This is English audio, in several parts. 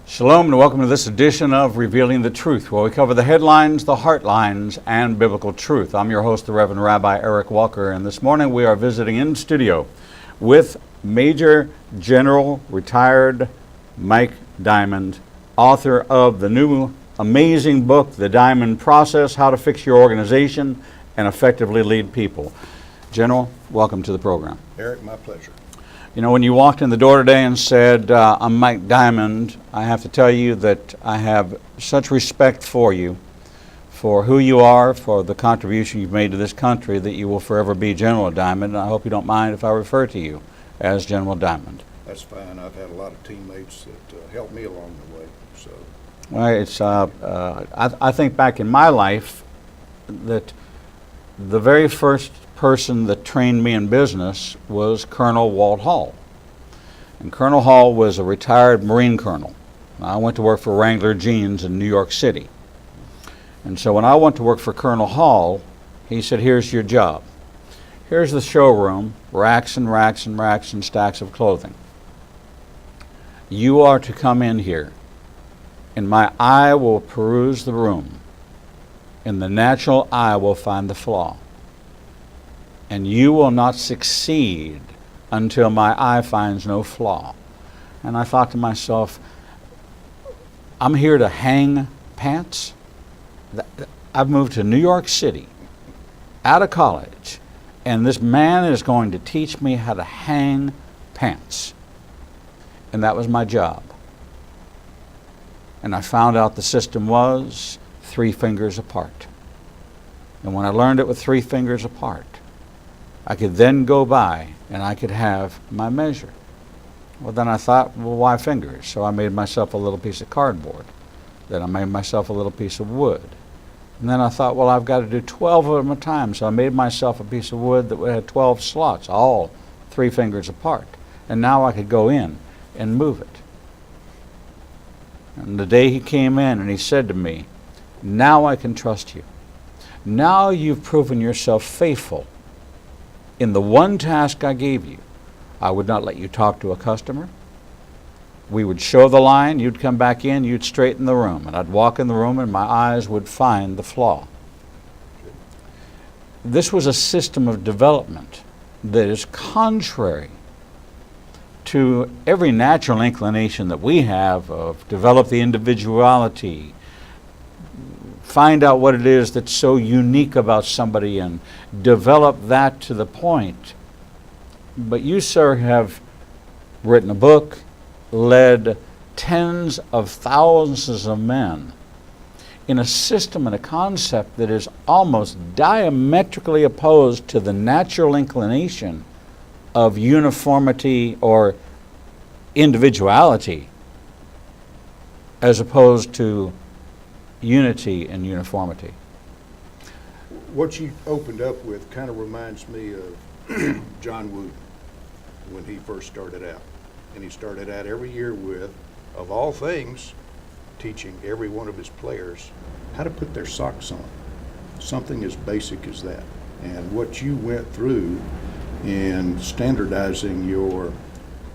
Shalom and welcome to this edition of Revealing the Truth, where we cover the headlines, the heartlines, and biblical truth. I'm your host, the Reverend Rabbi Eric Walker, and this morning we are visiting in studio with Major General retired Mike Diamond, author of the new amazing book, The Diamond Process, How to Fix Your Organization and Effectively Lead People. General, welcome to the program. Eric, my pleasure. You know, when you walked in the door today and said, I'm Mike Diamond, I have to tell you that I have such respect for you, for who you are, for the contribution you've made to this country, that you will forever be General Diamond. And I hope you don't mind if I refer to you as General Diamond. That's fine. I've had a lot of teammates that helped me along the way. So, Well, it's, I think back in my life that the very first person that trained me in business was Colonel Walt Hall. And Colonel Hall was a retired Marine colonel. I went to work for Wrangler Jeans in New York City. And so when I went to work for Colonel Hall, he said, here's your job. Here's the showroom, racks and racks and racks and stacks of clothing. You are to come in here, and my eye will peruse the room, and the natural eye will find the flaw. And you will not succeed until my eye finds no flaw. And I thought to myself, I'm here to hang pants? I've moved to New York City, out of college, and this man is going to teach me how to hang pants. And that was my job. And I found out the system was 3 fingers apart. And when I learned it with 3 fingers apart, I could then go by and I could have my measure. Well, then I thought, well, why fingers? So I made myself a little piece of cardboard. Then I made myself a little piece of wood. And then I thought, well, I've got to do 12 of them at a time. So I made myself a piece of wood that had 12 slots, all 3 fingers apart. And now I could go in and move it. And the day he came in and he said to me, now I can trust you. Now you've proven yourself faithful in the one task I gave you. I would not let you talk to a customer. We would show the line, you'd come back in, you'd straighten the room, and I'd walk in the room and my eyes would find the flaw. This was a system of development that is contrary to every natural inclination that we have of develop the individuality, find out what it is that's so unique about somebody and develop that to the point. But you, sir, have written a book, led tens of thousands of men in a system and a concept that is almost diametrically opposed to the natural inclination of uniformity or individuality as opposed to unity and uniformity. what you opened up with kind of reminds me of John Wooden when he first started out. And he started out every year with, of all things, teaching every one of his players how to put their socks on. Something as basic as that. And what you went through in standardizing your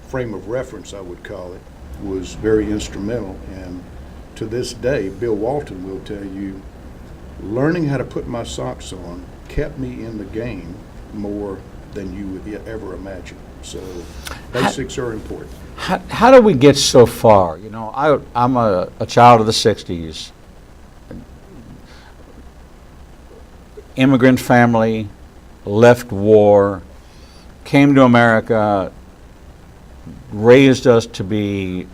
frame of reference, I would call it, was very instrumental. And to this day, Bill Walton will tell you, learning how to put my socks on kept me in the game more than you would ever imagine. So basics are important. How do we get so far? You know, I'm a child of the 60s. Immigrant family, left war, came to America, raised us to be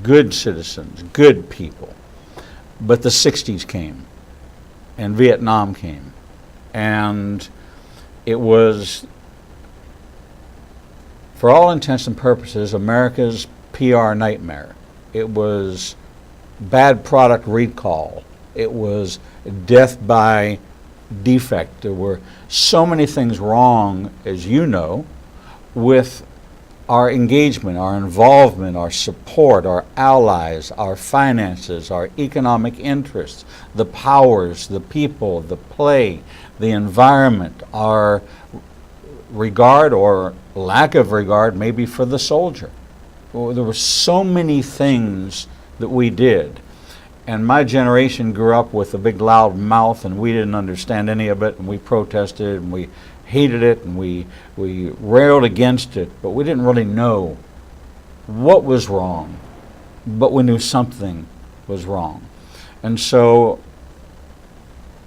good citizens, good people. But the 60s came, and Vietnam came. And it was, for all intents and purposes, America's PR nightmare. It was bad product recall. It was death by defect. There were so many things wrong, as you know, with our engagement, our involvement, our support, our allies, our finances, our economic interests, the powers, the people, the play, the environment, our regard or lack of regard maybe for the soldier. Well, there were so many things that we did. And my generation grew up with a big loud mouth, and we didn't understand any of it, and we protested, and we hated it, and we railed against it, but we didn't really know what was wrong, but we knew something was wrong. And so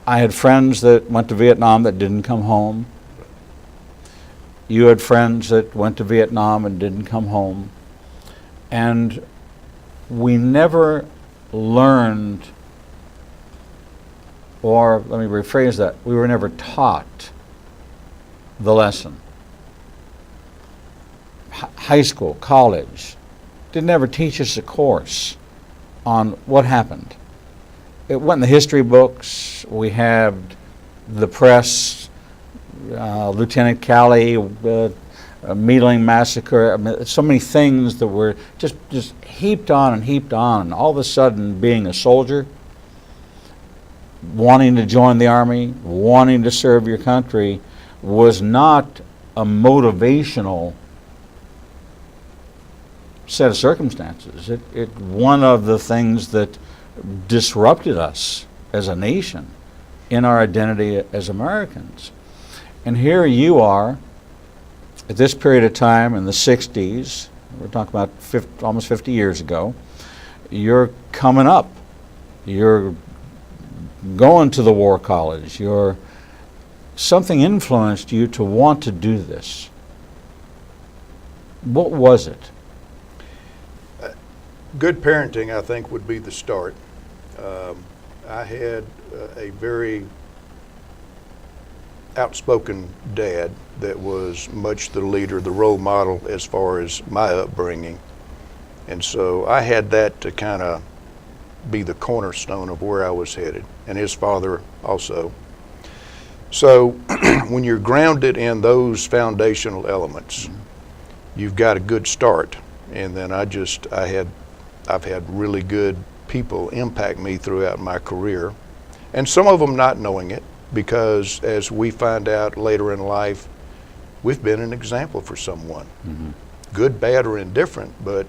I had friends that went to Vietnam that didn't come home. You had friends that went to Vietnam and didn't come home. And we never learned, or let me rephrase that, we were never taught the lesson. High school, college, didn't ever teach us a course on what happened. It went in the history books. We had the press, Lieutenant Calley, Meadling Massacre. I mean, so many things that were just heaped on and heaped on. And all of a sudden, being a soldier, wanting to join the Army, wanting to serve your country, was not a motivational set of circumstances. One of the things that disrupted us as a nation in our identity as Americans. And here you are, at this period of time in the 60s, we're talking about almost 50 years ago, you're coming up. You're going to the War College. Something influenced you to want to do this. What was it? Good parenting, I think, would be the start. I had a very outspoken dad that was much the leader, the role model as far as my upbringing. And so I had that to kind of be the cornerstone of where I was headed, and his father also. So when you're grounded in those foundational elements, you've got a good start. And then I've had really good people impact me throughout my career, and some of them not knowing it, because as we find out later in life, we've been an example for someone. Good, bad, or indifferent, but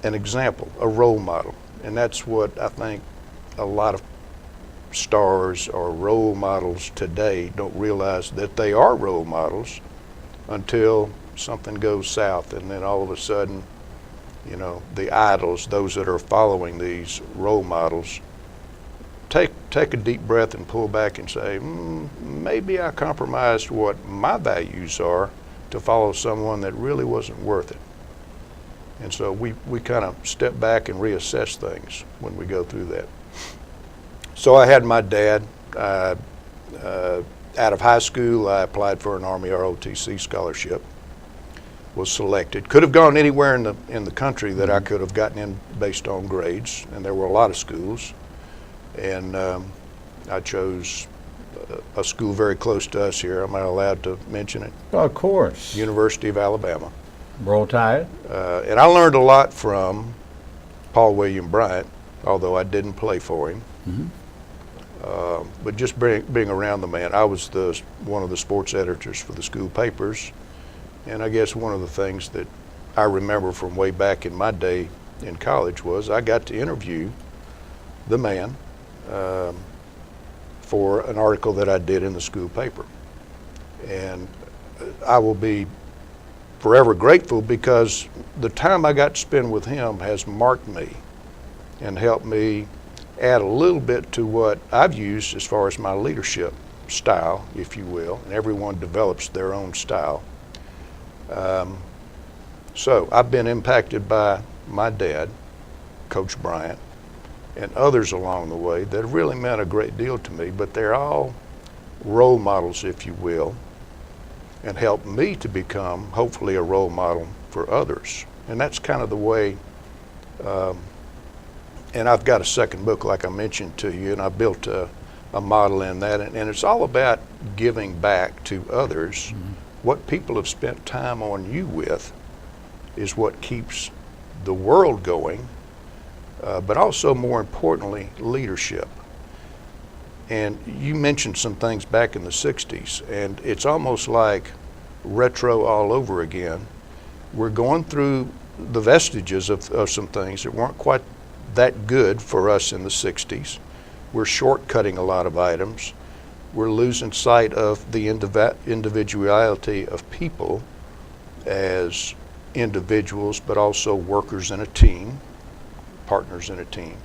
an example, a role model. And that's what I think a lot of stars or role models today don't realize, that they are role models until something goes south, and then all of a sudden, you know, the idols, those that are following these role models, take a deep breath and pull back and say, maybe I compromised what my values are to follow someone that really wasn't worth it. And so we kind of step back and reassess things when we go through that. So I had my dad. Out of high school, I applied for an Army ROTC scholarship. Was selected. Could have gone anywhere in the country that I could have gotten in based on grades, and there were a lot of schools. And I chose a school very close to us here. Am I allowed to mention it? Of course. University of Alabama. Roll Tide. And I learned a lot from Paul William Bryant, although I didn't play for him. But just being around the man. I was one of the sports editors for the school papers. And I guess one of the things that I remember from way back in my day in college was I got to interview the man for an article that I did in the school paper. And I will be forever grateful, because the time I got to spend with him has marked me and helped me add a little bit to what I've used as far as my leadership style, if you will. And everyone develops their own style. So I've been impacted by my dad, Coach Bryant, and others along the way that have really meant a great deal to me, but they're all role models, if you will, and helped me to become, hopefully, a role model for others. And that's kind of the way, and I've got a second book, like I mentioned to you, and I built a model in that, and it's all about giving back to others. What people have spent time on you with is what keeps the world going, but also, more importantly, leadership. And you mentioned some things back in the 60s, and it's almost like retro all over again. We're going through the vestiges of some things that weren't quite that good for us in the 60s. We're shortcutting a lot of items. We're losing sight of the individuality of people as individuals, but also workers in a team, partners in a team.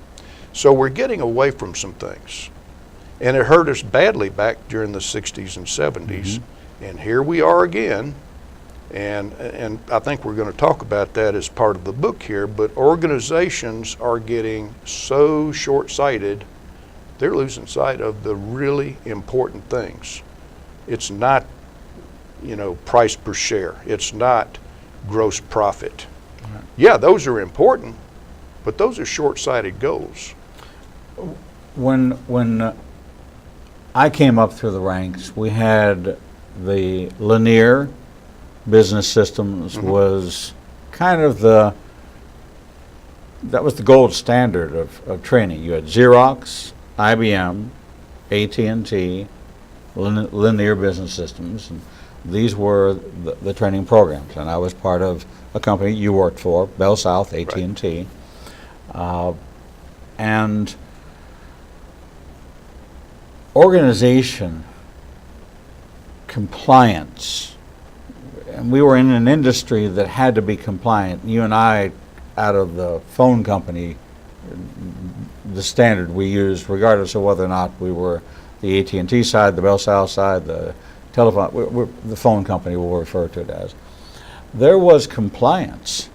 So we're getting away from some things. And it hurt us badly back during the 60s and 70s. Mm-hmm. And here we are again. And I think we're going to talk about that as part of the book here, but organizations are getting so short-sighted, they're losing sight of the really important things. It's not, price per share. It's not gross profit. Right. Yeah, those are important, but those are short-sighted goals. When I came up through the ranks, we had the linear business systems. Mm-hmm. Was kind of that was the gold standard of training. You had Xerox, IBM, AT&T, linear business systems, and these were the training programs. And I was part of a company you worked for, Bell South, AT&T. Right. And organization, compliance, and we were in an industry that had to be compliant. You and I, out of the phone company, the standard we used, regardless of whether or not we were the AT&T side, the Bell South side, the telephone, the phone company we'll refer to it as. There was compliance,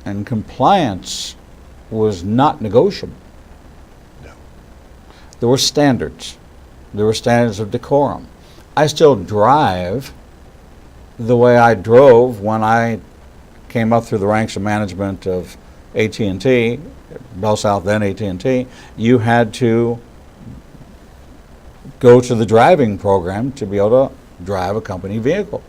and compliance was not negotiable. No. There were standards. There were standards of decorum. I still drive the way I drove when I came up through the ranks of management of AT&T, Bell South, then AT&T. You had to go to the driving program to be able to drive a company vehicle.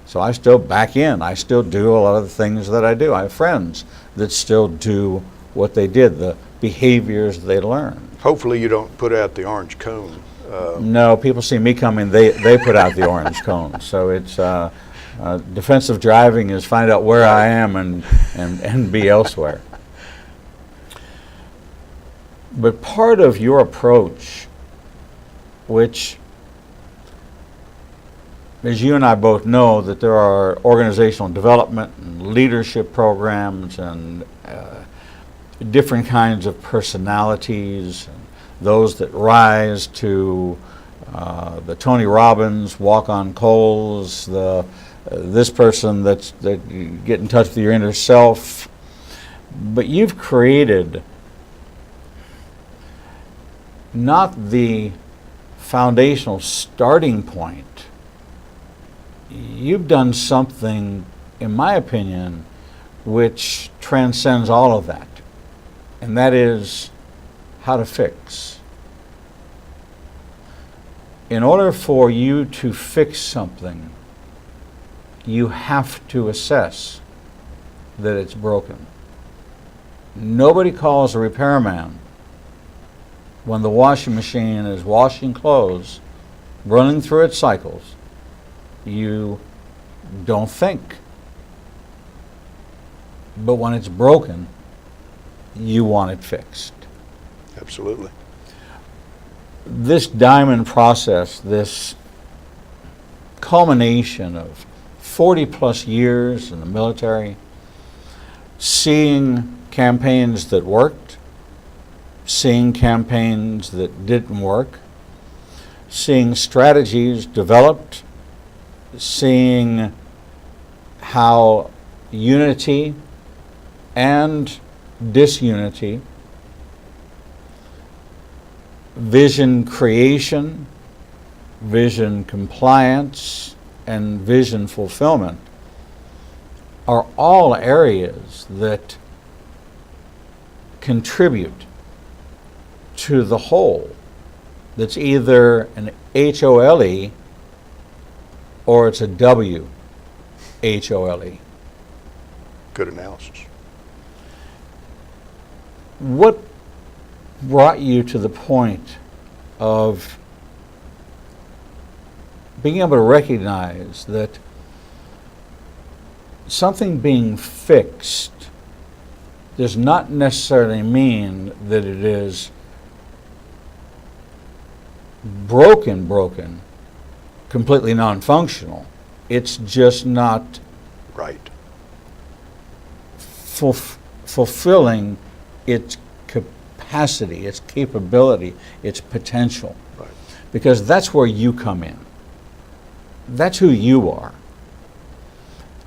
So I still back in. I still do a lot of the things that I do. I have friends that still do what they did, the behaviors they learned. Hopefully you don't put out the orange cone. No, people see me coming, they put out the orange cone. So it's defensive driving is find out where I am and be elsewhere. But part of your approach, which, as you and I both know, that there are organizational development and leadership programs and different kinds of personalities, and those that rise to the Tony Robbins, walk on coals, this person that you get in touch with your inner self. But you've created not the foundational starting point. You've done something, in my opinion, which transcends all of that, and that is how to fix. In order for you to fix something, you have to assess that it's broken. Nobody calls a repairman when the washing machine is washing clothes, running through its cycles. You don't think. But when it's broken, you want it fixed. Absolutely. This diamond process, this culmination of 40 plus years in the military, seeing campaigns that worked, seeing campaigns that didn't work, seeing strategies developed, seeing how unity and disunity, vision creation, vision compliance, and vision fulfillment are all areas that contribute to the whole that's either an HOLE or it's a WHOLE. Good analysis. What brought you to the point of being able to recognize that something being fixed does not necessarily mean that it is broken, completely non-functional. It's just not Right. fulfilling its capacity, its capability, its potential. Right. Because that's where you come in. That's who you are.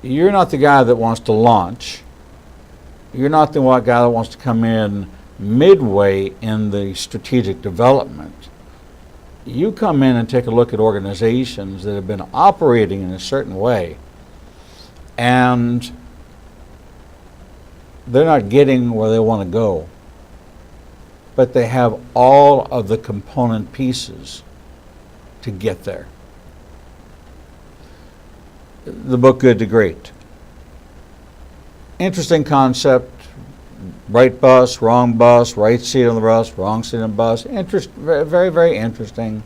You're not the guy that wants to launch. You're not the guy that wants to come in midway in the strategic development. You come in and take a look at organizations that have been operating in a certain way, and they're not getting where they want to go, but they have all of the component pieces to get there. The book Good to Great. Interesting concept. Right bus, right seat on the bus, wrong seat on the bus. Very, very interesting.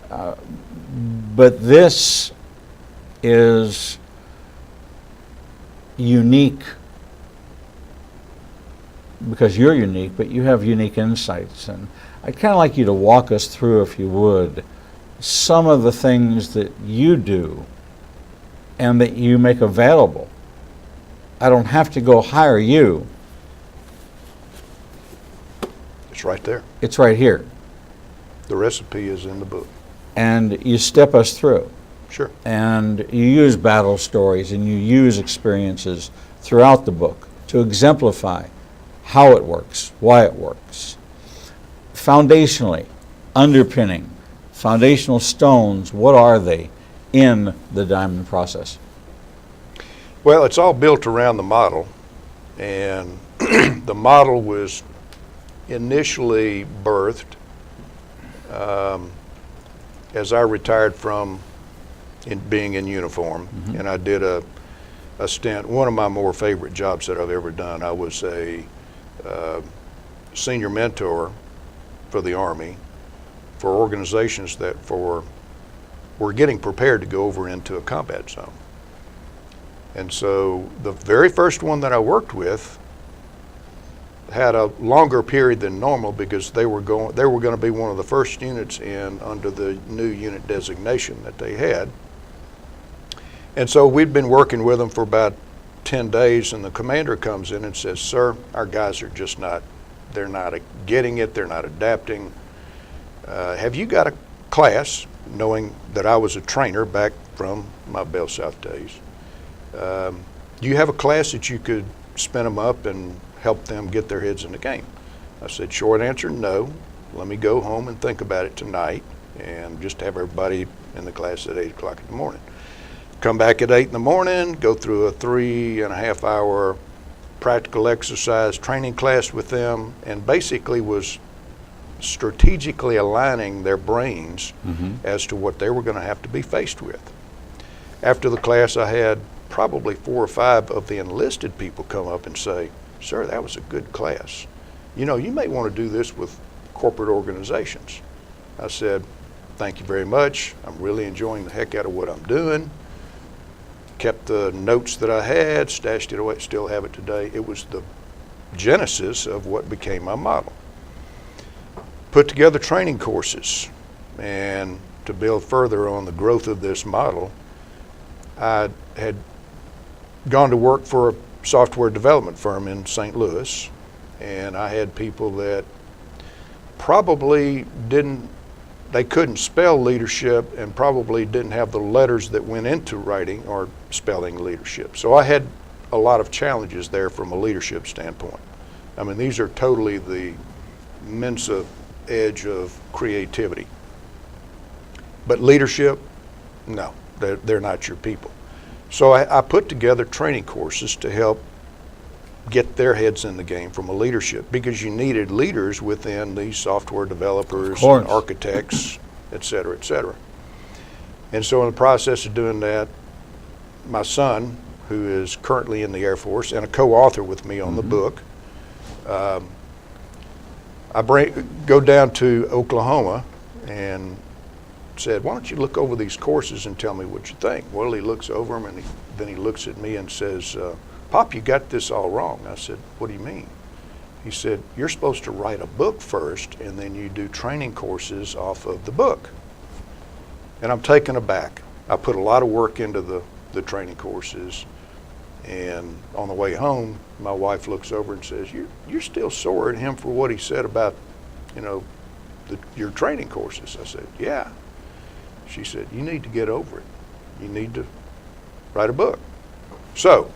But this is unique because you're unique, but you have unique insights. And I'd kind of like you to walk us through, if you would, some of the things that you do and that you make available. I don't have to go hire you. It's right there. It's right here. The recipe is in the book. And you step us through. Sure. And you use battle stories and you use experiences throughout the book to exemplify how it works, why it works. Foundationally, underpinning, foundational stones, what are they in the diamond process? Well, it's all built around the model, and the model was initially birthed as I retired from being in uniform, and I did a stint, one of my more favorite jobs that I've ever done. I was a senior mentor for the Army for organizations that were getting prepared to go over into a combat zone. And so the very first one that I worked with had a longer period than normal because they were going to be one of the first units in under the new unit designation that they had. And so we'd been working with them for about 10 days, and the commander comes in and says, "Sir, our guys are just they're not getting it, they're not adapting. Have you got a class," knowing that I was a trainer back from my Bell South days, "do you have a class that you could spin them up and help them get their heads in the game?" I said, short answer, no. Let me go home and think about it tonight and just have everybody in the class at 8 o'clock in the morning. Come back at 8 in the morning, go through a 3.5 hour practical exercise training class with them, and basically was strategically aligning their brains as to what they were going to have to be faced with. After the class, I had probably 4 or 5 of the enlisted people come up and say, "Sir, that was a good class. You know, you may want to do this with corporate organizations." I said, "Thank you very much. I'm really enjoying the heck out of what I'm doing." Kept the notes that I had, stashed it away, still have it today. It was the genesis of what became my model. Put together training courses, and to build further on the growth of this model, I had gone to work for a software development firm in St. Louis, and I had people that probably they couldn't spell leadership and probably didn't have the letters that went into writing or spelling leadership. So I had a lot of challenges there from a leadership standpoint. I mean, these are totally the Mensa edge of creativity. But leadership, no, they're not your people. So I put together training courses to help get their heads in the game from a leadership, because you needed leaders within these software developers and architects, et cetera, et cetera. And so in the process of doing that, my son, who is currently in the Air Force and a co-author with me on the book, I go down to Oklahoma and said, "Why don't you look over these courses and tell me what you think?" Well, he looks over them, and then he looks at me and says, "Pop, you got this all wrong." I said, "What do you mean?" He said, you're supposed to write a book first, and then you do training courses off of the book. And I'm taken aback. I put a lot of work into the training courses, and on the way home, my wife looks over and says, you're still sore at him for what he said about, your training courses. I said, yeah. She said, you need to get over it. You need to write a book. So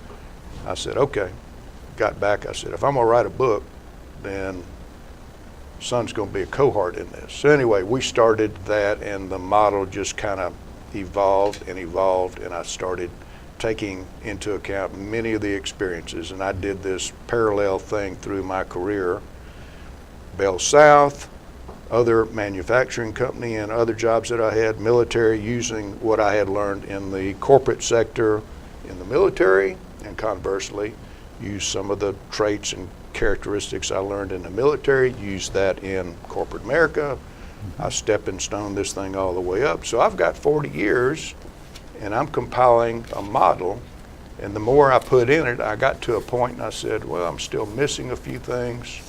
I said, okay. Got back, I said, if I'm gonna write a book, then son's gonna be a cohort in this. So anyway, we started that, and the model just kind of evolved, and I started taking into account many of the experiences, and I did this parallel thing through my career. Bell South, other manufacturing company, and other jobs that I had, military, using what I had learned in the corporate sector in the military, and conversely, use some of the traits and characteristics I learned in the military, use that in corporate America. I stepping stone this thing all the way up. So I've got 40 years, and I'm compiling a model, and the more I put in it, I got to a point and I said, well, I'm still missing a few things.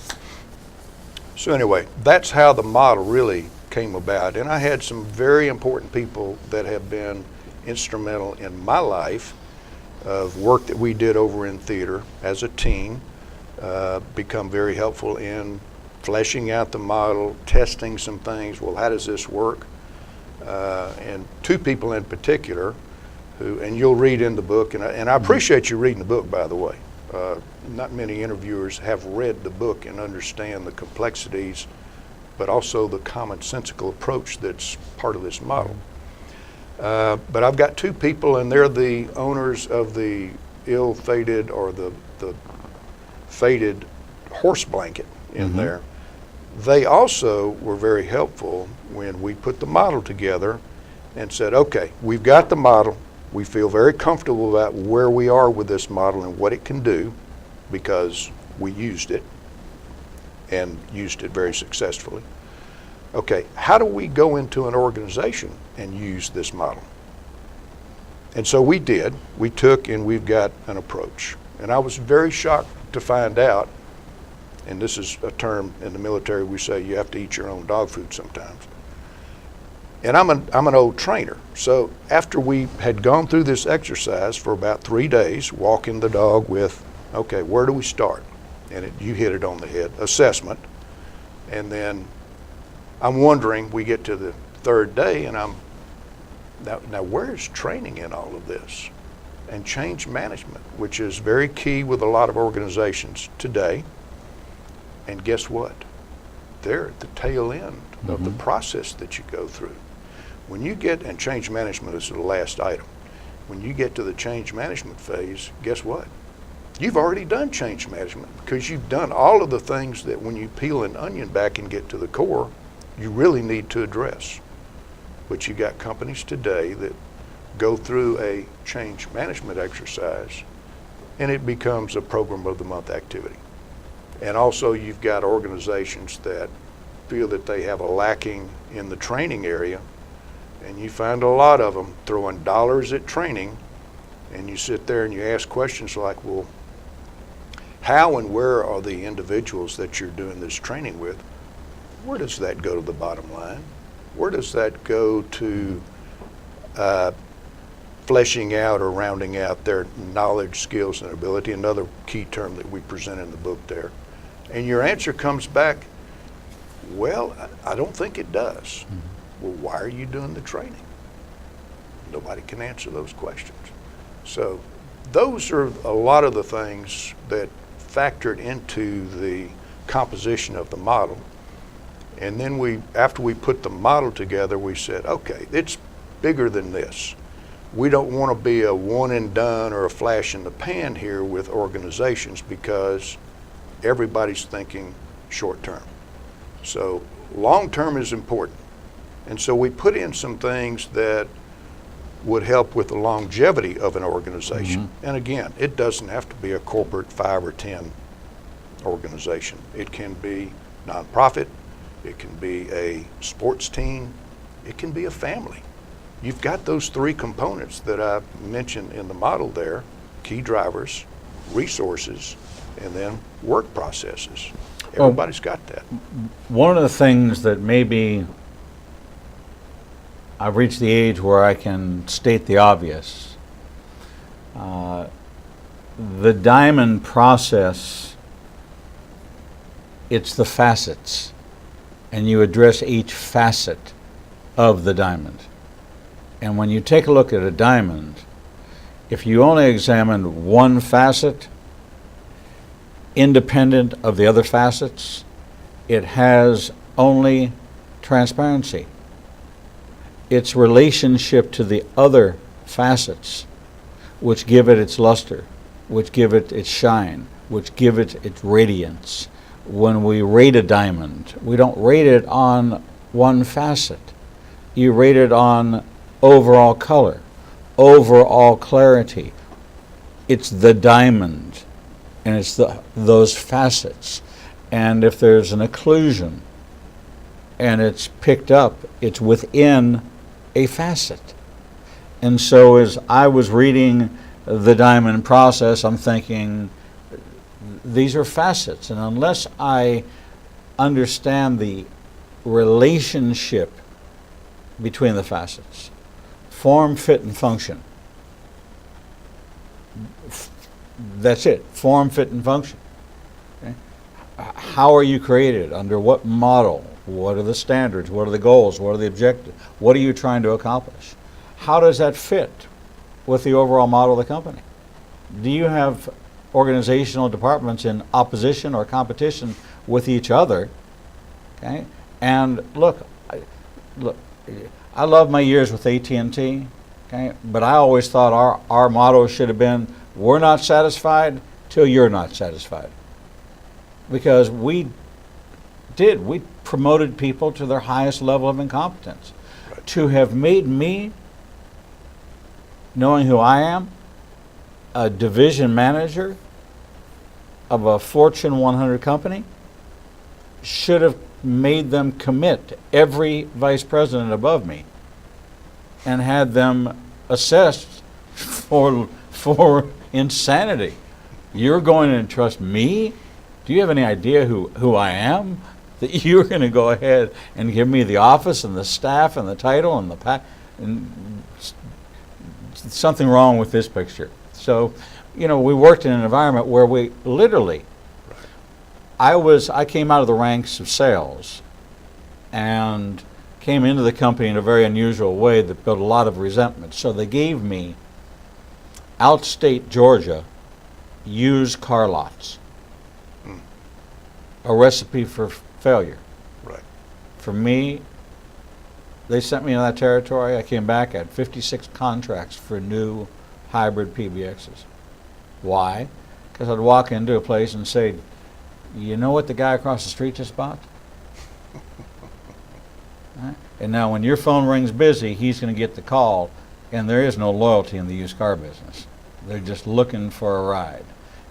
So anyway, that's how the model really came about. And I had some very important people that have been instrumental in my life of work that we did over in theater as a team, become very helpful in fleshing out the model, testing some things. Well, how does this work? And two people in particular who, and you'll read in the book, and I appreciate you reading the book, by the way. Not many interviewers have read the book and understand the complexities, but also the commonsensical approach that's part of this model. But I've got two people, and they're the owners of the ill-fated or the faded horse blanket in there. They also were very helpful when we put the model together and said, okay, we've got the model. We feel very comfortable about where we are with this model and what it can do because we used it and used it very successfully. Okay, how do we go into an organization and use this model? And so we did. We took and we've got an approach. And I was very shocked to find out, and this is a term in the military, we say you have to eat your own dog food sometimes. And I'm an old trainer. So after we had gone through this exercise for about 3 days, walking the dog with, okay, where do we start? And you hit it on the head, assessment. And then I'm wondering, we get to the third day, and now where's training in all of this? And change management, which is very key with a lot of organizations today. And guess what? They're at the tail end of the process that you go through. When you get, and change management is the last item, when you get to the change management phase, guess what? You've already done change management because you've done all of the things that when you peel an onion back and get to the core, you really need to address. But you got companies today that go through a change management exercise and it becomes a program of the month activity. And also you've got organizations that feel that they have a lacking in the training area, and you find a lot of them throwing dollars at training, and you sit there and you ask questions like, well, how and where are the individuals that you're doing this training with? Where does that go to the bottom line? Where does that go to fleshing out or rounding out their knowledge, skills, and ability? Another key term that we present in the book there. And your answer comes back, well, I don't think it does. Well, why are you doing the training? Nobody can answer those questions. So those are a lot of the things that factored into the composition of the model. And then after we put the model together, we said, okay, it's bigger than this. We don't want to be a one and done or a flash in the pan here with organizations because everybody's thinking short term. So long term is important. And so we put in some things that would help with the longevity of an organization. And again, it doesn't have to be a corporate 5 or 10 organization. It can be nonprofit, it can be a sports team, it can be a family. You've got those 3 components that I mentioned in the model there: key drivers, resources, and then work processes. Well, Everybody's got that. one of the things that maybe I've reached the age where I can state the obvious. The diamond process, it's the facets, and you address each facet of the diamond. And when you take a look at a diamond, if you only examine one facet, independent of the other facets, it has only transparency. Its relationship to the other facets, which give it its luster, which give it its shine, which give it its radiance. When we rate a diamond, we don't rate it on one facet. You rate it on overall color, overall clarity. It's the diamond, and it's those facets. And if there's an occlusion and it's picked up, it's within a facet. And so as I was reading the diamond process, I'm thinking, these are facets. And unless I understand the relationship between the facets, form, fit, and function, that's it, form, fit, and function. Okay? How are you created? Under what model? What are the standards? What are the goals? What are the objectives? What are you trying to accomplish? How does that fit with the overall model of the company? Do you have organizational departments in opposition or competition with each other? Okay? And look, I love my years with AT&T, okay? But I always thought our motto should have been, we're not satisfied till you're not satisfied. Because we promoted people to their highest level of incompetence. Right. To have made me, knowing who I am, a division manager of a Fortune 100 company, should have made them commit every vice president above me and had them assessed for insanity. You're going to entrust me? Do you have any idea who I am? That you're going to go ahead and give me the office and the staff and the title and something wrong with this picture. So, we worked in an environment where we literally, I came out of the ranks of sales and came into the company in a very unusual way that built a lot of resentment. So they gave me outstate Georgia used car lots. A recipe for failure. Right. For me, they sent me in that territory. I came back, I had 56 contracts for new hybrid PBXs. Why? Because I'd walk into a place and say, you know what the guy across the street just bought? Right? And now when your phone rings busy, he's going to get the call, and there is no loyalty in the used car business. They're just looking for a ride.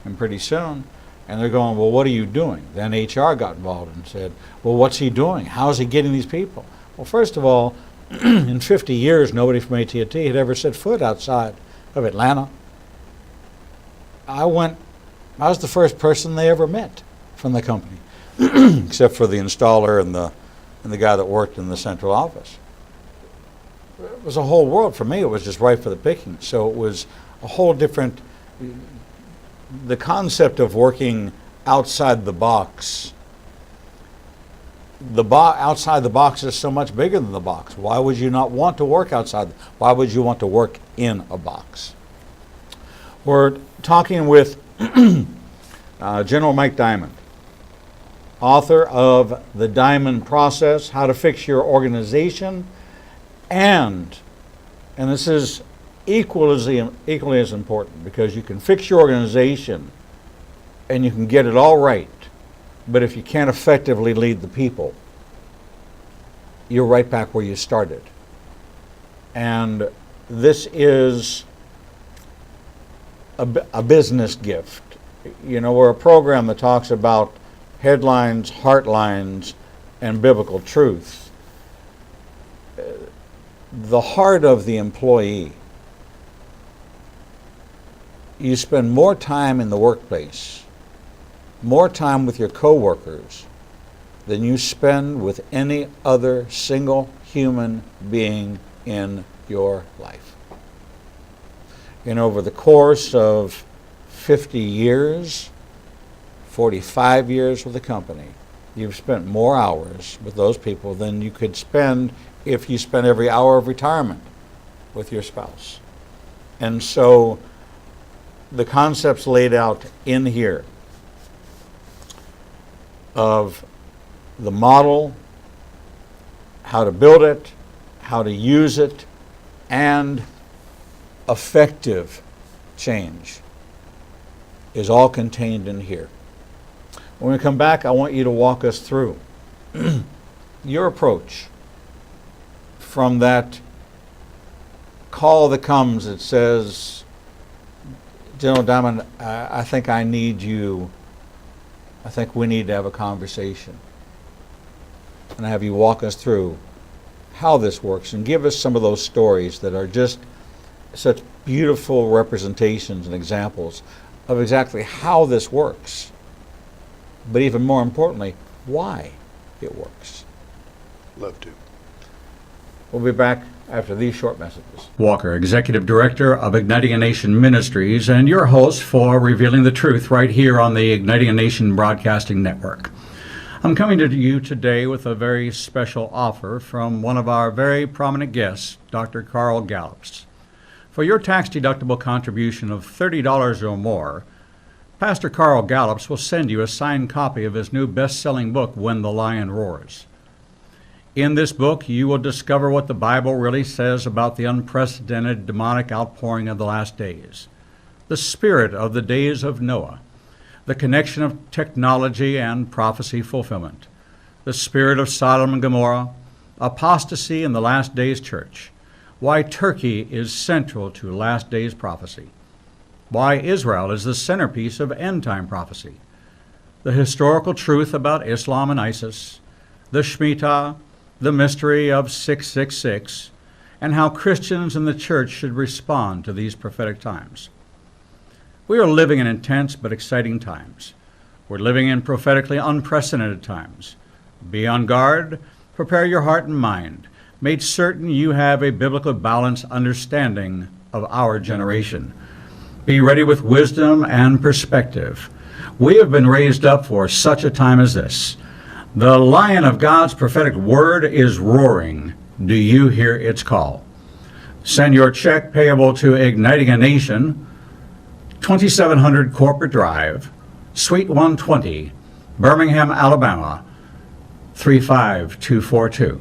And pretty soon, and they're going, well, what are you doing? Then HR got involved and said, well, what's he doing? How's he getting these people? Well, first of all, in 50 years, nobody from AT&T had ever set foot outside of Atlanta. I was the first person they ever met from the company, except for the installer and the guy that worked in the central office. It was a whole world. For me, it was just right for the picking. So it was a whole different, the concept of working outside the box. Outside the box is so much bigger than the box. Why would you not want to work outside? Why would you want to work in a box? We're talking with General Mike Diamond, author of The Diamond Process, How to Fix Your Organization, and this is equally as important, because you can fix your organization and you can get it all right, but if you can't effectively lead the people, you're right back where you started. And this is a business gift. We're a program that talks about headlines, heartlines, and biblical truth. The heart of the employee, you spend more time in the workplace more time with your coworkers than you spend with any other single human being in your life. And over the course of 50 years, 45 years with the company, you've spent more hours with those people than you could spend if you spent every hour of retirement with your spouse. And so the concepts laid out in here of the model, how to build it, how to use it, and effective change is all contained in here. When we come back, I want you to walk us through your approach from that call that comes that says, General Diamond, I think I need you. I think we need to have a conversation. And I have you walk us through how this works and give us some of those stories that are just such beautiful representations and examples of exactly how this works, but even more importantly, why it works. Love to. We'll be back after these short messages. Walker, Executive Director of Igniting a Nation Ministries, and your host for Revealing the Truth right here on the Igniting a Nation Broadcasting Network. I'm coming to you today with a very special offer from one of our very prominent guests, Dr. Carl Gallups. For your tax-deductible contribution of $30 or more, Pastor Carl Gallups will send you a signed copy of his new best-selling book, When the Lion Roars. In this book, you will discover what the Bible really says about the unprecedented demonic outpouring of the last days, the spirit of the days of Noah, the connection of technology and prophecy fulfillment, the spirit of Sodom and Gomorrah, apostasy in the last days church, why Turkey is central to last days prophecy, why Israel is the centerpiece of end-time prophecy, the historical truth about Islam and ISIS, the Shemitah, the mystery of 666, and how Christians and the church should respond to these prophetic times. We are living in intense but exciting times. We're living in prophetically unprecedented times. Be on guard, prepare your heart and mind, make certain you have a biblical balanced understanding of our generation. Be ready with wisdom and perspective. We have been raised up for such a time as this. The lion of God's prophetic word is roaring. Do you hear its call? Send your check payable to Igniting a Nation, 2700 Corporate Drive, Suite 120, Birmingham, Alabama, 35242.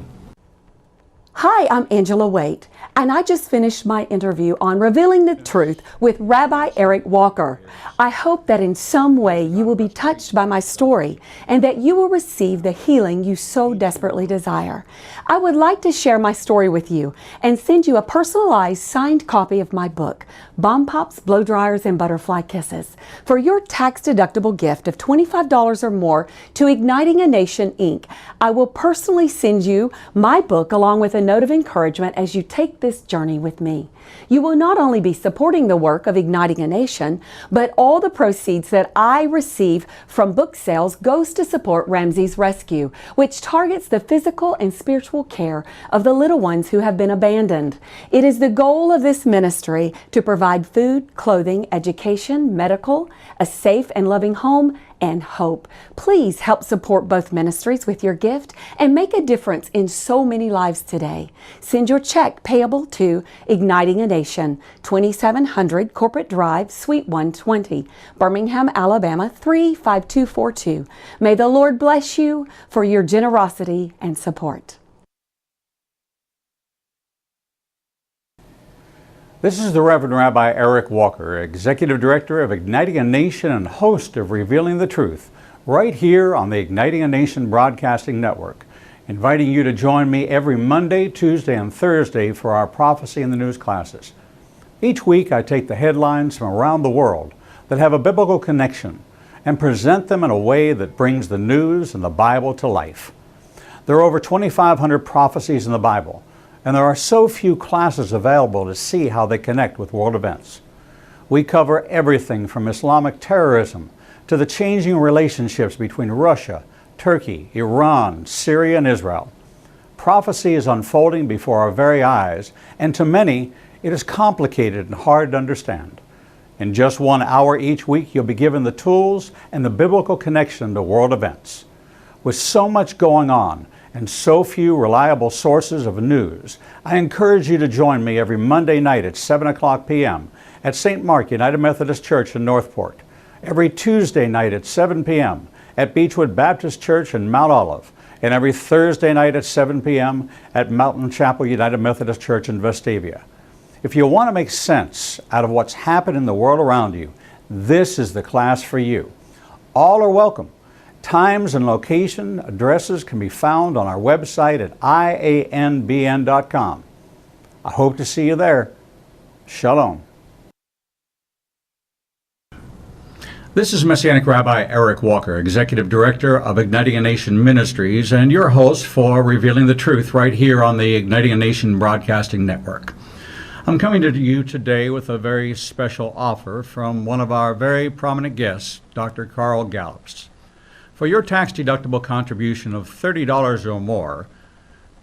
Hi, I'm Angela Waite, and I just finished my interview on Revealing the Truth with Rabbi Eric Walker. I hope that in some way you will be touched by my story and that you will receive the healing you so desperately desire. I would like to share my story with you and send you a personalized signed copy of my book, Bomb Pops, Blow Dryers, and Butterfly Kisses, for your tax-deductible gift of $25 or more to Igniting a Nation, Inc. I will personally send you my book along with a note of encouragement as you take this journey with me. You will not only be supporting the work of Igniting a Nation, but all the proceeds that I receive from book sales goes to support Ramsey's Rescue, which targets the physical and spiritual care of the little ones who have been abandoned. It is the goal of this ministry to provide food, clothing, education, medical, a safe and loving home, and hope. Please help support both ministries with your gift and make a difference in so many lives today. Send your check payable to Igniting a Nation, 2700 Corporate Drive, Suite 120, Birmingham, Alabama, 35242. May the Lord bless you for your generosity and support. This is the Reverend Rabbi Eric Walker, Executive Director of Igniting a Nation and host of Revealing the Truth, right here on the Igniting a Nation Broadcasting Network, inviting you to join me every Monday, Tuesday, and Thursday for our Prophecy in the News classes. Each week I take the headlines from around the world that have a biblical connection and present them in a way that brings the news and the Bible to life. There are over 2,500 prophecies in the Bible, and there are so few classes available to see how they connect with world events. We cover everything from Islamic terrorism to the changing relationships between Russia, Turkey, Iran, Syria, and Israel. Prophecy is unfolding before our very eyes, and to many, it is complicated and hard to understand. In just 1 hour each week, you'll be given the tools and the biblical connection to world events. With so much going on and so few reliable sources of news, I encourage you to join me every Monday night at 7 o'clock p.m. at St. Mark United Methodist Church in Northport, every Tuesday night at 7 p.m. at Beechwood Baptist Church in Mount Olive, and every Thursday night at 7 p.m. at Mountain Chapel United Methodist Church in Vestavia. If you want to make sense out of what's happened in the world around you, this is the class for you. All are welcome. Times and location addresses can be found on our website at ianbn.com. I hope to see you there. Shalom. This is Messianic Rabbi Eric Walker, Executive Director of Igniting a Nation Ministries, and your host for Revealing the Truth right here on the Igniting a Nation Broadcasting Network. I'm coming to you today with a very special offer from one of our very prominent guests, Dr. Carl Gallups. For your tax-deductible contribution of $30 or more,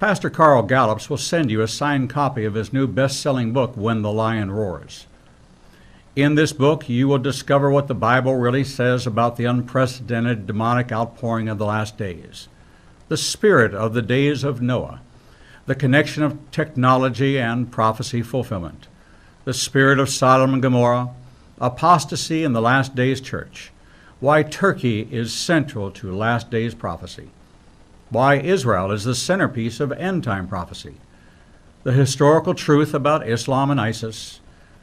Pastor Carl Gallups will send you a signed copy of his new best-selling book, When the Lion Roars. In this book, you will discover what the Bible really says about the unprecedented demonic outpouring of the last days, the spirit of the days of Noah, the connection of technology and prophecy fulfillment, the spirit of Sodom and Gomorrah, apostasy in the last days church, why Turkey is central to last days prophecy, why Israel is the centerpiece of end-time prophecy, the historical truth about Islam and ISIS,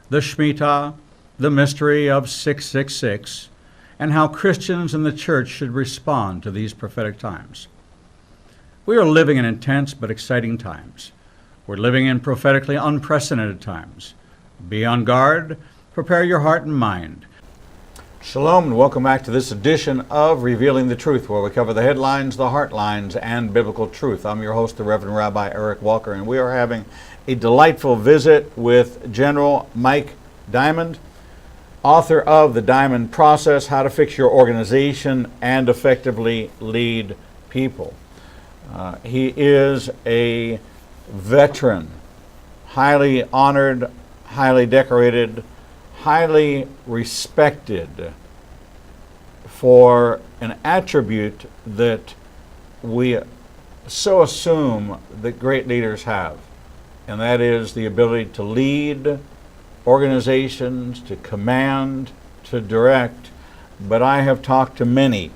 the Shemitah, the mystery of 666, and how Christians in the church should respond to these prophetic times. We are living in intense but exciting times. We're living in prophetically unprecedented times. Be on guard, prepare your heart and mind. Shalom and welcome back to this edition of Revealing the Truth, where we cover the headlines, the heartlines, and biblical truth. I'm your host, the Reverend Rabbi Eric Walker, and we are having a delightful visit with General Mike Diamond, author of The Diamond Process, How to Fix Your Organization and Effectively Lead People. He is a veteran, highly honored, highly decorated, highly respected for an attribute that we so assume that great leaders have, and that is the ability to lead organizations, to command, to direct. But I have talked to many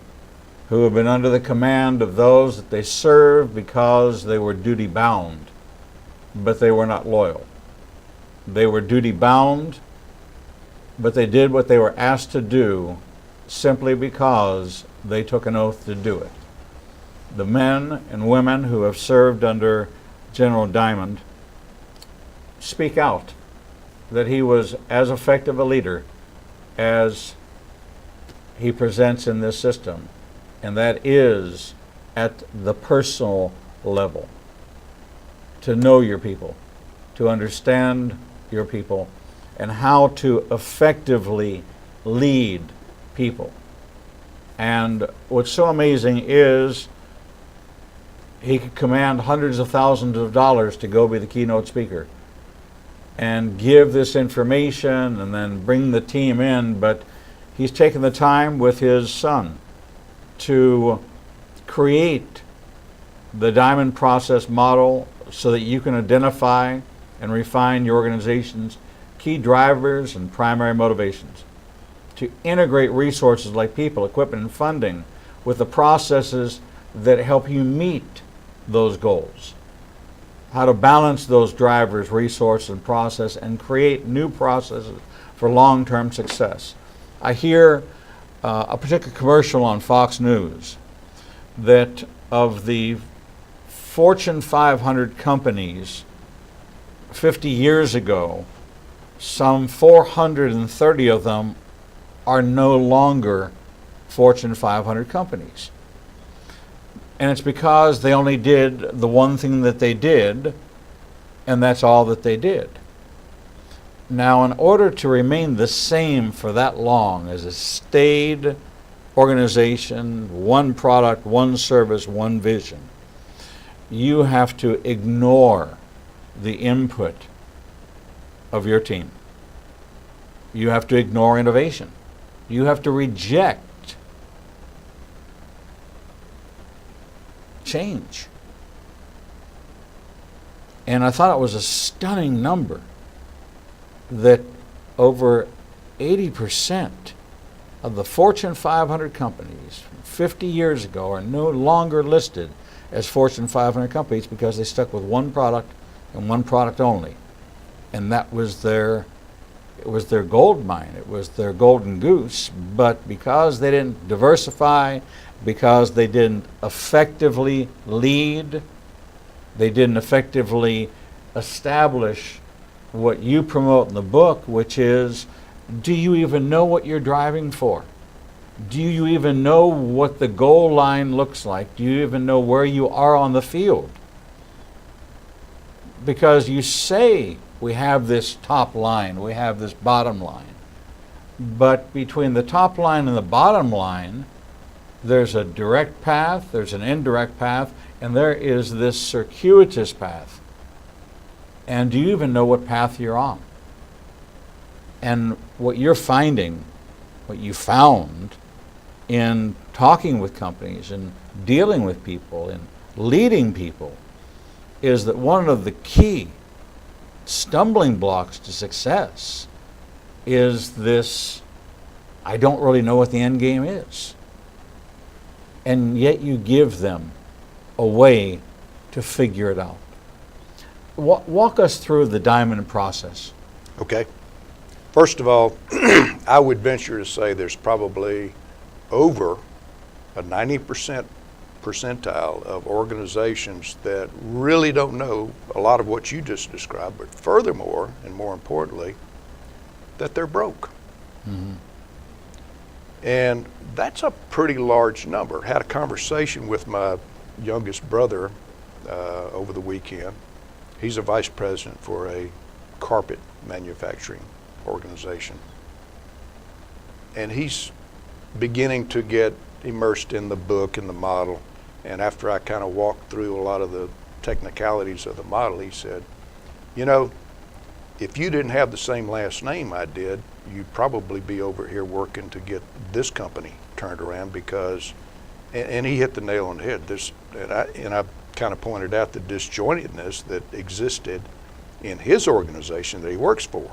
who have been under the command of those that they served because they were duty bound, but they were not loyal. They were duty bound, but they did what they were asked to do simply because they took an oath to do it. The men and women who have served under General Diamond speak out that he was as effective a leader as he presents in this system, and that is at the personal level. To know your people, to understand your people, and how to effectively lead people. And what's so amazing is he could command hundreds of thousands of dollars to go be the keynote speaker and give this information and then bring the team in, but he's taken the time with his son to create the Diamond Process model so that you can identify and refine your organization's key drivers and primary motivations, to integrate resources like people, equipment, and funding with the processes that help you meet those goals, how to balance those drivers, resources, and process, and create new processes for long-term success. I hear a particular commercial on Fox News that of the Fortune 500 companies 50 years ago, some 430 of them are no longer Fortune 500 companies. And it's because they only did the one thing that they did, and that's all that they did. Now, in order to remain the same for that long as it stayed organization, one product, one service, one vision, you have to ignore the input of your team. You have to ignore innovation. You have to reject change. And I thought it was a stunning number that over 80% of the Fortune 500 companies 50 years ago are no longer listed as Fortune 500 companies because they stuck with one product and one product only. And that was it was their gold mine, it was their golden goose. But because they didn't diversify, because they didn't effectively lead, they didn't effectively establish what you promote in the book, which is, do you even know what you're driving for? Do you even know what the goal line looks like? Do you even know where you are on the field? Because you say we have this top line, we have this bottom line, but between the top line and the bottom line, there's a direct path, there's an indirect path, and there is this circuitous path. And do you even know what path you're on? And what you're finding, what you found in talking with companies and dealing with people and leading people, is that one of the key stumbling blocks to success is this, I don't really know what the end game is. And yet you give them a way to figure it out. Walk us through the diamond process. Okay. First of all, I would venture to say there's probably over a 90% percentile of organizations that really don't know a lot of what you just described, but furthermore, and more importantly, that they're broke. Mm-hmm. And that's a pretty large number. Had a conversation with my youngest brother over the weekend. He's a vice president for a carpet manufacturing organization. And he's beginning to get immersed in the book and the model. And after I kind of walked through a lot of the technicalities of the model, he said, you know, if you didn't have the same last name I did, you'd probably be over here working to get this company turned around because, and he hit the nail on the head. And I kind of pointed out the disjointedness that existed in his organization that he works for.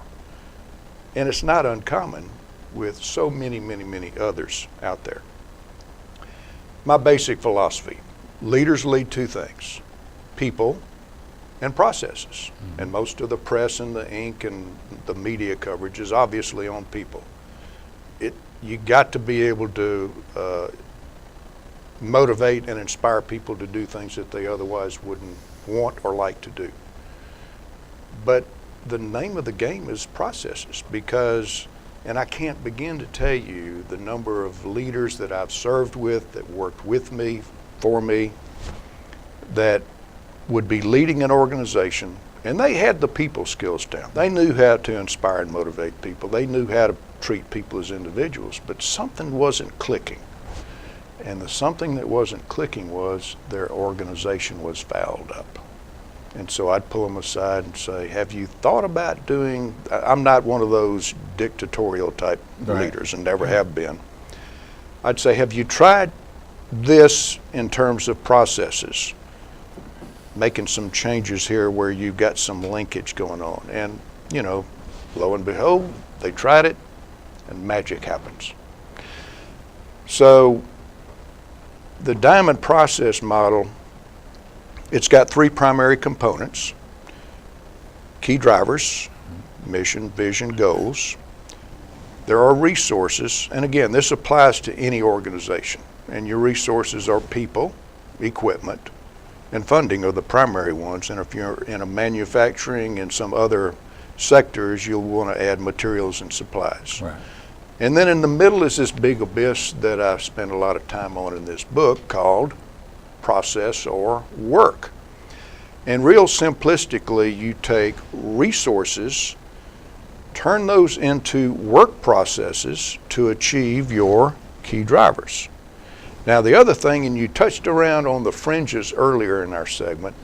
And it's not uncommon with so many, many, many others out there. My basic philosophy, leaders lead two things, people and processes. Mm-hmm. And most of the press and the ink and the media coverage is obviously on people. You got to be able to motivate and inspire people to do things that they otherwise wouldn't want or like to do. But the name of the game is processes because, and I can't begin to tell you the number of leaders that I've served with, that worked with me, for me, that would be leading an organization, and they had the people skills down. They knew how to inspire and motivate people. They knew how to treat people as individuals, but something wasn't clicking. And the something that wasn't clicking was their organization was fouled up. And so I'd pull them aside and say, have you thought about doing, I'm not one of those dictatorial type leaders and never have been. I'd say, have you tried this in terms of processes? Making some changes here where you've got some linkage going on. And, you know, lo and behold, they tried it and magic happens. So the diamond process model, it's got three primary components: key drivers, mission, vision, goals. There are resources, and again, this applies to any organization. And your resources are people, equipment, and funding are the primary ones. And if you're in a manufacturing and some other sectors, you'll want to add materials and supplies. Right. And then in the middle is this big abyss that I've spent a lot of time on in this book called process or work. And real simplistically, you take resources, turn those into work processes to achieve your key drivers. Now the other thing, and you touched around on the fringes earlier in our segment,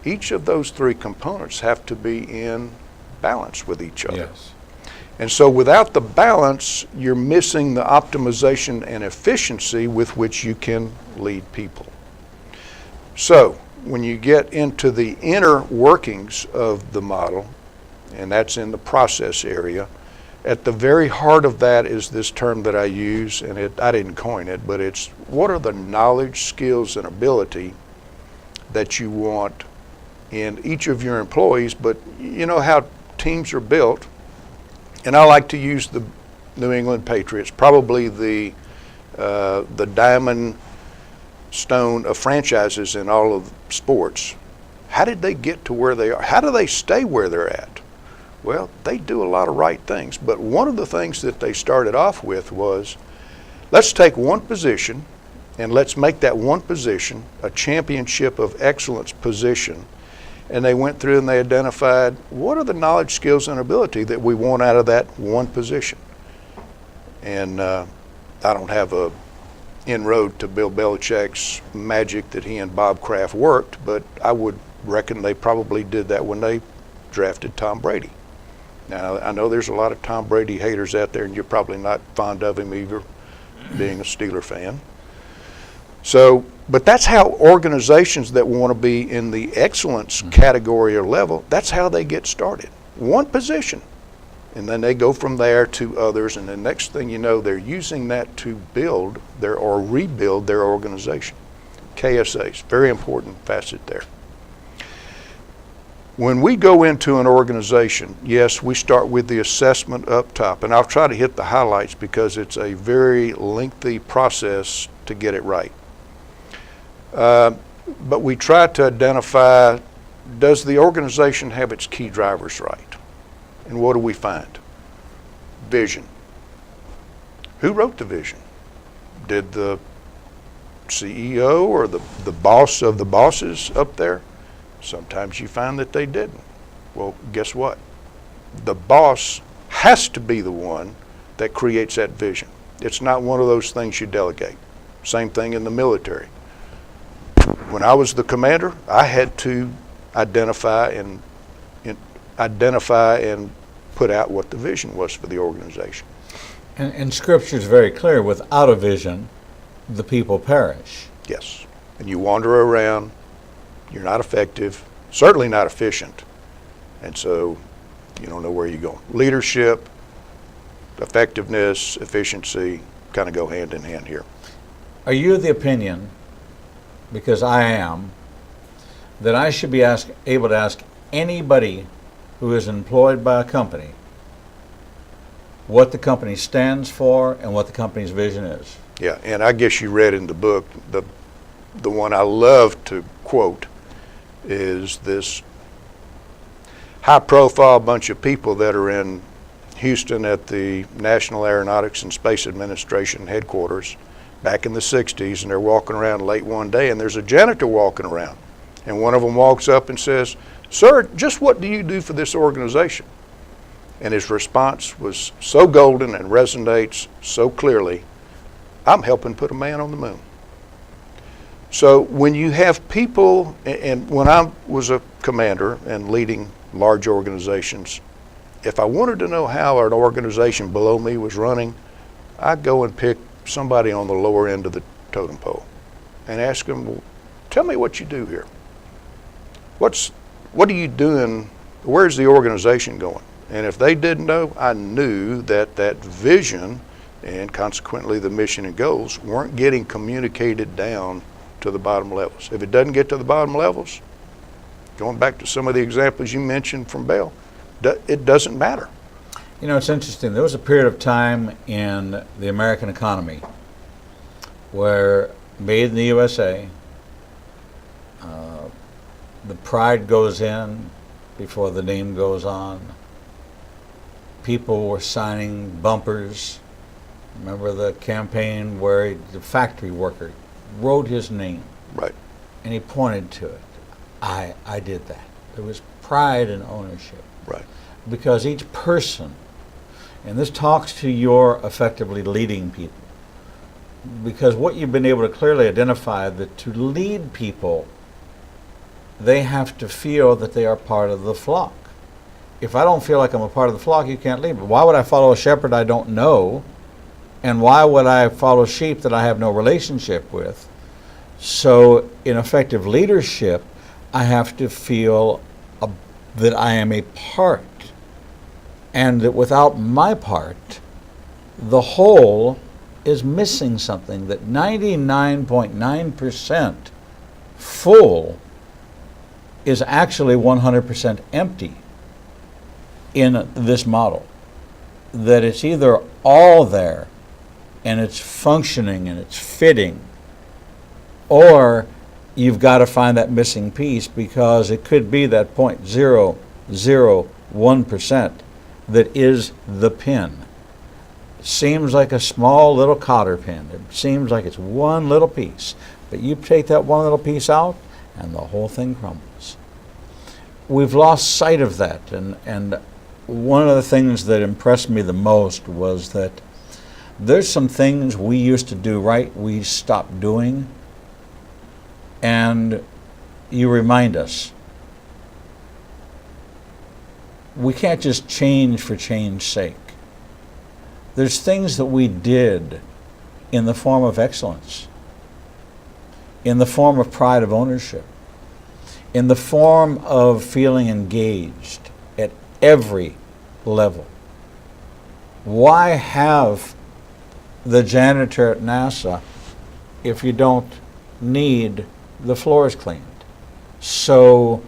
each of those three components have to be in balance with each other. Yes. And so without the balance, you're missing the optimization and efficiency with which you can lead people. So when you get into the inner workings of the model, and that's in the process area, at the very heart of that is this term that I use, and I didn't coin it, but it's what are the knowledge, skills, and ability that you want in each of your employees. But you know how teams are built, and I like to use the New England Patriots, probably the diamond stone of franchises in all of sports. How did they get to where they are? How do they stay where they're at? Well, they do a lot of right things, but one of the things that they started off with was, let's take one position and let's make that one position a championship of excellence position. And they went through and they identified what are the knowledge, skills, and ability that we want out of that one position. And I don't have a inroad to Bill Belichick's magic that he and Bob Kraft worked, but I would reckon they probably did that when they drafted Tom Brady. Now, I know there's a lot of Tom Brady haters out there, and you're probably not fond of him either, being a Steeler fan. So, but that's how organizations that want to be in the excellence category or level, that's how they get started. One position. And then they go from there to others, and the next thing you know, they're using that to build or rebuild their organization. KSAs, very important facet there. When we go into an organization, yes, we start with the assessment up top, and I'll try to hit the highlights because it's a very lengthy process to get it right. But we try to identify, does the organization have its key drivers right? And what do we find? Vision. Who wrote the vision? Did the CEO or the boss of the bosses up there? Sometimes you find that they didn't. Well, guess what? The boss has to be the one that creates that vision. It's not one of those things you delegate. Same thing in the military. When I was the commander, I had to identify and put out what the vision was for the organization. And Scripture is very clear, without a vision, the people perish. Yes. And you wander around, you're not effective, certainly not efficient, and so you don't know where you're going. Leadership, effectiveness, efficiency kind of go hand in hand here. Are you of the opinion, because I am, that I should be able to ask anybody who is employed by a company what the company stands for and what the company's vision is? Yeah, and I guess you read in the book, the one I love to quote is this high-profile bunch of people that are in Houston at the National Aeronautics and Space Administration headquarters back in the 60s, and they're walking around late one day, and there's a janitor walking around. And one of them walks up and says, "Sir, just what do you do for this organization?" And his response was so golden and resonates so clearly, "I'm helping put a man on the moon." So when you have people, and when I was a commander and leading large organizations, if I wanted to know how an organization below me was running, I'd go and pick somebody on the lower end of the totem pole and ask them, well, tell me what you do here. What are you doing? Where's the organization going? And if they didn't know, I knew that that vision and consequently the mission and goals weren't getting communicated down to the bottom levels. If it doesn't get to the bottom levels, going back to some of the examples you mentioned from Bell, it doesn't matter. You know, it's interesting. There was a period of time in the American economy where made in the USA, the pride goes in before the name goes on. People were signing bumpers. Remember the campaign where the factory worker wrote his name, Right. and he pointed to it. I did that. There was pride and ownership. Right. Because each person, and this talks to your effectively leading people, because what you've been able to clearly identify, that to lead people, they have to feel that they are part of the flock. If I don't feel like I'm a part of the flock, you can't lead me. Why would I follow a shepherd I don't know? And why would I follow sheep that I have no relationship with? So in effective leadership, I have to feel that I am a part, and that without my part, the whole is missing something, that 99.9% full is actually 100% empty in this model. That it's either all there and it's functioning and it's fitting, or you've got to find that missing piece, because it could be that 0.001% that is the pin. Seems like a small little cotter pin. It seems like it's one little piece, but you take that one little piece out and the whole thing crumbles. We've lost sight of that, and one of the things that impressed me the most was that there's some things we used to do right, we stopped doing, and you remind us. We can't just change for change's sake. There's things that we did in the form of excellence, in the form of pride of ownership, in the form of feeling engaged at every level. Why have the janitor at NASA if you don't need the floors cleaned? So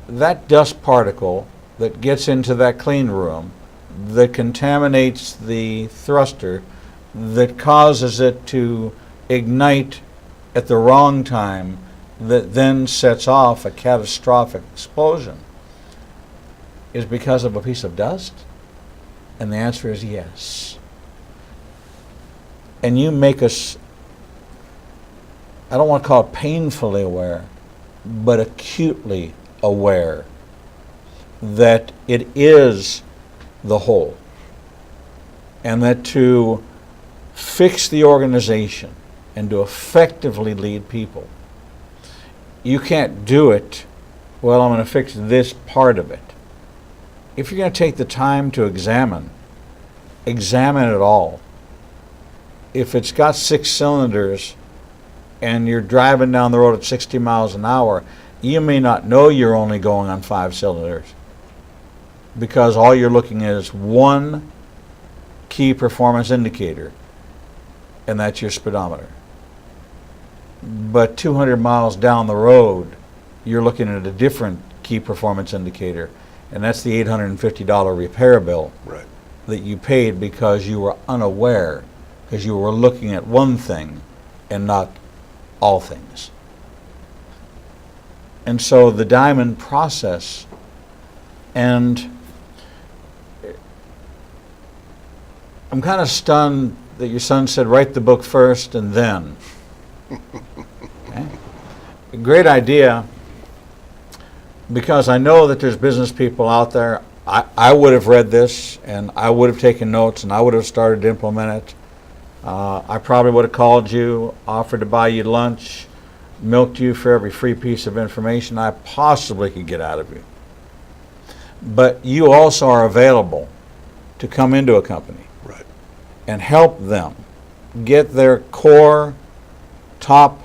that dust particle that gets into that clean room, that contaminates the thruster, that causes it to ignite at the wrong time, that then sets off a catastrophic explosion, is because of a piece of dust? And the answer is yes. And you make us, I don't want to call it painfully aware, but acutely aware that it is the whole, and that to fix the organization and to effectively lead people, you can't do it, well, I'm going to fix this part of it. If you're going to take the time to examine it all. If it's got 6 cylinders and you're driving down the road at 60 miles an hour, you may not know you're only going on 5 cylinders, because all you're looking at is one key performance indicator, and that's your speedometer. But 200 miles down the road, you're looking at a different key performance indicator, and that's the $850 repair bill Right. that you paid because you were unaware, because you were looking at one thing and not all things. And so the diamond process, and I'm kind of stunned that your son said, write the book first and then. Okay. A great idea, because I know that there's business people out there. I would have read this, and I would have taken notes, and I would have started to implement it. I probably would have called you, offered to buy you lunch, milked you for every free piece of information I possibly could get out of you. But you also are available to come into a company Right. and help them get their core top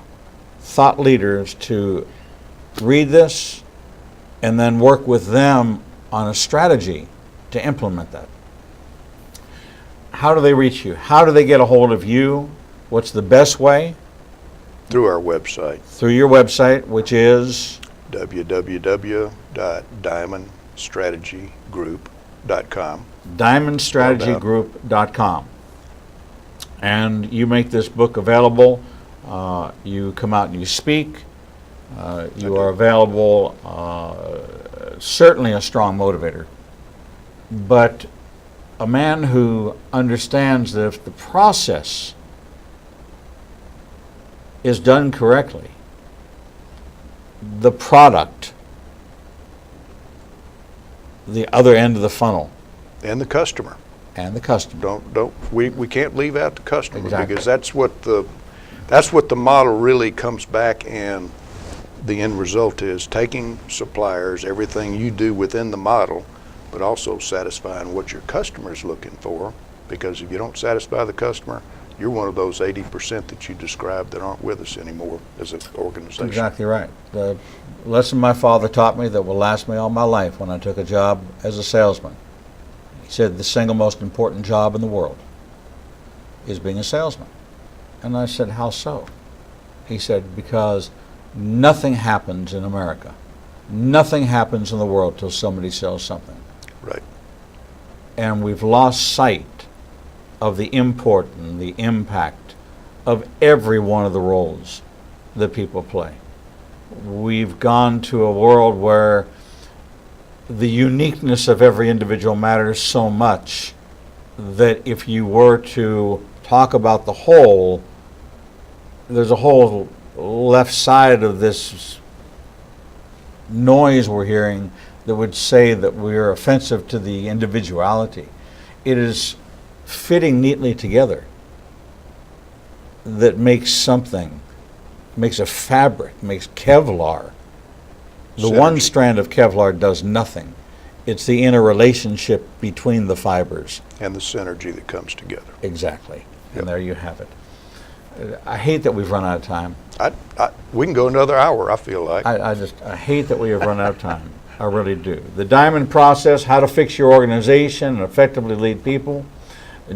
thought leaders to read this and then work with them on a strategy to implement that. How do they reach you? How do they get a hold of you? What's the best way? Through our website, Through your website, which is www.diamondstrategygroup.com. diamondstrategygroup.com. And you make this book available. You come out and you speak. You are available, certainly a strong motivator, but a man who understands that if the process is done correctly, the product, the other end of the funnel, And the customer. And the customer. We can't leave out the customer. Exactly. Because that's what the model really comes back, and the end result is taking suppliers, everything you do within the model, but also satisfying what your customer's looking for. Because if you don't satisfy the customer, you're one of those 80% that you described that aren't with us anymore as an organization. Exactly right. The lesson my father taught me that will last me all my life when I took a job as a salesman. He said the single most important job in the world is being a salesman. And I said, how so? He said, because nothing happens in America. Nothing happens in the world till somebody sells something. Right. And we've lost sight of the import and the impact of every one of the roles that people play. We've gone to a world where the uniqueness of every individual matters so much that if you were to talk about the whole, there's a whole left side of this noise we're hearing that would say that we're offensive to the individuality. It is fitting neatly together that makes something, makes a fabric, makes Kevlar. The one strand of Kevlar does nothing. It's the interrelationship between the fibers. And the synergy that comes together. Exactly. Yep. And there you have it. I hate that we've run out of time. We can go another hour, I feel like. I hate that we have run out of time. I really do. The Diamond Process, how to fix your organization and effectively lead people.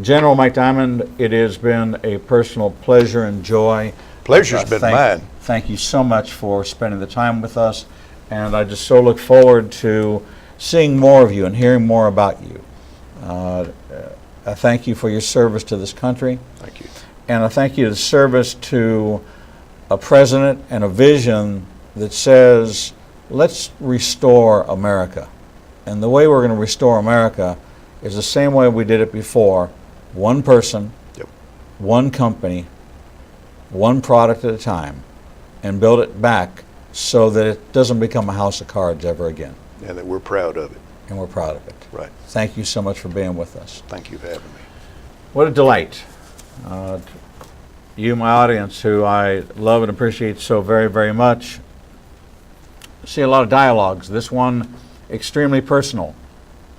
General Mike Diamond, it has been a personal pleasure and joy. Pleasure's been mine. Thank you so much for spending the time with us. And I just so look forward to seeing more of you and hearing more about you. I thank you for your service to this country. Thank you. And I thank you for the service to a president and a vision that says, let's restore America. And the way we're going to restore America is the same way we did it before. One person, Yep. one company, one product at a time, and build it back so that it doesn't become a house of cards ever again. And that we're proud of it. And we're proud of it. Right. Thank you so much for being with us. Thank you for having me. What a delight. You, my audience, who I love and appreciate so very, very much, see a lot of dialogues. This one, extremely personal.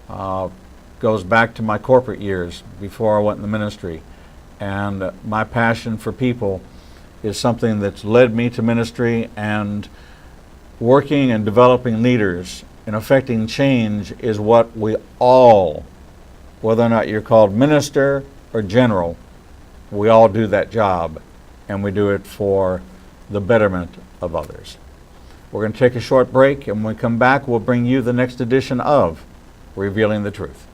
Goes back to my corporate years before I went in the ministry. And my passion for people is something that's led me to ministry, and working and developing leaders and affecting change is what we all, whether or not you're called minister or general, we all do that job, and we do it for the betterment of others. We're going to take a short break, and when we come back, we'll bring you the next edition of Revealing the Truth.